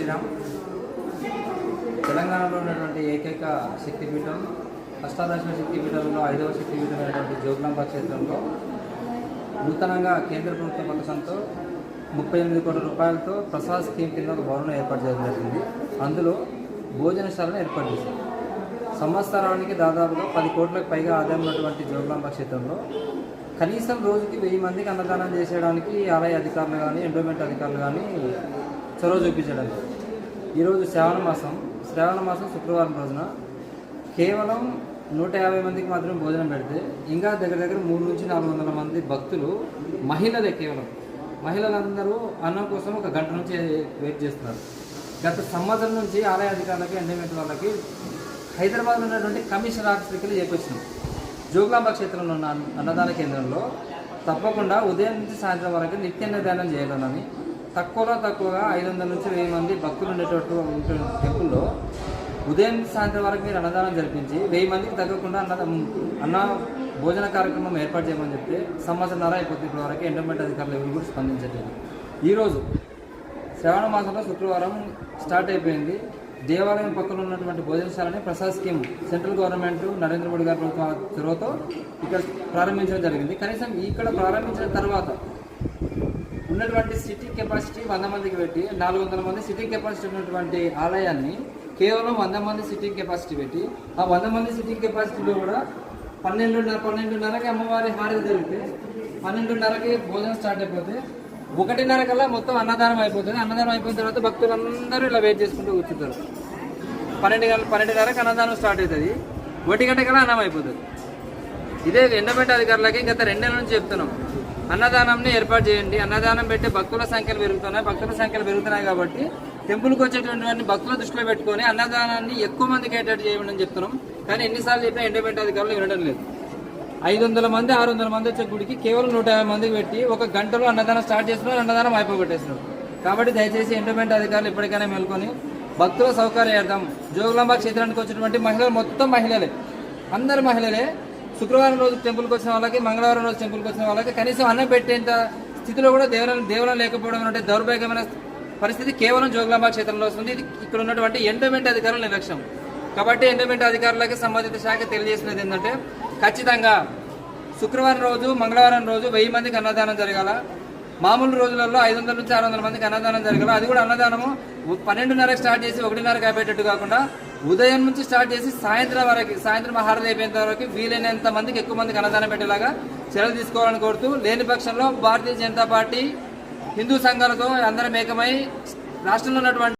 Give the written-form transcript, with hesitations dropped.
శ్రీరామ్. తెలంగాణలో ఉన్నటువంటి ఏకైక శక్తిపీఠం, అష్టాదశ శక్తిపీఠంలో 5వ శక్తిపీఠమైనటువంటి జోగులాంబ క్షేత్రంలో నూతనంగా కేంద్ర ప్రభుత్వ పథకంతో 38 కోట్ల రూపాయలతో ప్రసాద్ స్కీమ్ కింద ఒక భవనం ఏర్పాటు చేయడం జరిగింది. అందులో భోజనశాలను ఏర్పాటు చేశారు. సంవత్సరానికి దాదాపుగా 10 కోట్లకు పైగా ఆదాయం ఉన్నటువంటి జోగులాంబ క్షేత్రంలో కనీసం రోజుకి 1000 మందికి అన్నదానం చేసేయడానికి ఆలయ అధికారులు కానీ ఎండోమెంట్ అధికారులు కానీ చొరవ చూపించడం. ఈరోజు శ్రావణ మాసం శుక్రవారం రోజున కేవలం 150 మందికి మాత్రం భోజనం పెడితే ఇంకా దగ్గర 300 నుంచి 400 మంది భక్తులు, మహిళలే, కేవలం మహిళలందరూ అన్నం కోసం ఒక గంట నుంచి వెయిట్ చేస్తున్నారు. గత సంవత్సరం నుంచి ఆలయ అధికారులకి ఎండోమెంట్ వాళ్ళకి హైదరాబాద్లో ఉన్నటువంటి కమిషనర్ ఆఫీసులకి చేపించినాం. జోగులాంబ క్షేత్రంలో ఉన్న అన్నదాన కేంద్రంలో తప్పకుండా ఉదయం నుంచి సాయంత్రం వరకు నిత్య నిదానం చేయాలని, తక్కువగా 500 నుంచి 1000 మంది భక్తులు ఉండేటట్టు టెంపుల్లో ఉదయం సాయంత్రం వరకు మీరు అన్నదానం జరిపించి 1000 మందికి తగ్గకుండా అన్న భోజన కార్యక్రమం ఏర్పాటు చేయమని చెప్తే సంవత్సరంన్నర అయిపోతుంది. ఇప్పటి వరకు ఎండోమెంట్ అధికారులు ఎవరు కూడా స్పందించట్లేదు. ఈరోజు శ్రావణ మాసంలో శుక్రవారం స్టార్ట్ అయిపోయింది. దేవాలయం పక్కన ఉన్నటువంటి భోజనశాలని Prasad scheme central government Narendra Modi గారి ప్రభుత్వం చొరవతో ఇక్కడ ప్రారంభించడం జరిగింది. కనీసం ఇక్కడ ప్రారంభించిన తర్వాత ఉన్నటువంటి సిట్టింగ్ కెపాసిటీ 100 మందికి పెట్టి 400 మంది సిట్టింగ్ కెపాసిటీ ఉన్నటువంటి ఆలయాన్ని కేవలం 100 మంది సిట్టింగ్ కెపాసిటీ పెట్టి, ఆ 100 మంది సిట్టింగ్ కెపాసిటీలో కూడా 12:30కి అమ్మవారి హారతి జరిగితే 12:30కి భోజనం స్టార్ట్ అయిపోతే 1:30 కల్లా మొత్తం అన్నదానం అయిపోతుంది. అన్నదానం అయిపోయిన తర్వాత భక్తులందరూ ఇలా వెయిట్ చేసుకుంటూ కూర్చుంటారు. 12:30కి అన్నదానం స్టార్ట్ అవుతుంది. 1 గంట కల్లా అన్నం అయిపోతుంది. ఇదే ఎండోమెంట్ అధికారులకి గత 2 నెలల నుంచి చెప్తున్నాం, అన్నదానంని ఏర్పాటు చేయండి. అన్నదానం పెట్టే భక్తుల సంఖ్యలు పెరుగుతున్నాయి కాబట్టి టెంపుల్కి వచ్చేటువంటి భక్తుల దృష్టిలో పెట్టుకొని అన్నదానాన్ని ఎక్కువ మందికి ఏర్పాటు చేయమని చెప్తున్నాం. కానీ ఎన్నిసార్లు చెప్పినా ఎండోమెంట్ అధికారులు వినడం లేదు. 500 మంది 600 మంది వచ్చే గుడికి కేవలం 150 మందికి పెట్టి 1 గంటలో అన్నదానం స్టార్ట్ చేస్తున్నారు, అన్నదానం అయిపోగొట్టేస్తున్నారు. కాబట్టి దయచేసి ఎండోమెంట్ అధికారులు ఇప్పటికైనా మేల్కొని భక్తుల సౌకర్యార్థం జోగులాంబ క్షేత్రానికి వచ్చినటువంటి మహిళలు మొత్తం మహిళలే, అందరు మహిళలే. శుక్రవారం రోజు టెంపుల్కి వచ్చిన వాళ్ళకి, మంగళవారం రోజు టెంపుల్కి వచ్చిన వాళ్ళకి కనీసం అన్నం పెట్టేంత స్థితిలో కూడా దేవలం లేకపోవడం అంటే దౌర్భాగ్యమైన పరిస్థితి కేవలం జోగులాంబ క్షేత్రంలో వస్తుంది. ఇది ఇక్కడ ఉన్నటువంటి ఎండోమెంట్ అధికారుల నిర్లక్ష్యం. కాబట్టి ఎండోమెంట్ అధికారులకి సంబంధిత శాఖ తెలియజేసినది ఏంటంటే, ఖచ్చితంగా శుక్రవారం రోజు, మంగళవారం రోజు 1000 మందికి అన్నదానం జరగాల. మామూలు రోజులలో 500 నుంచి 600 మందికి అన్నదానం జరగాల. అది కూడా అన్నదానము 12:30కి స్టార్ట్ చేసి 1:30కి అయిపోయేటట్టు కాకుండా ఉదయం నుంచి స్టార్ట్ చేసి సాయంత్రం హారతి అయిపోయేంత వరకు వీలైనంత మందికి ఎక్కువ మందికి అన్నదానం పెట్టేలాగా చర్యలు తీసుకోవాలని కోరుతూ, లేని పక్షంలో భారతీయ జనతా పార్టీ హిందూ సంఘాలతో అందరం ఏకమై రాష్ట్రంలో ఉన్నటువంటి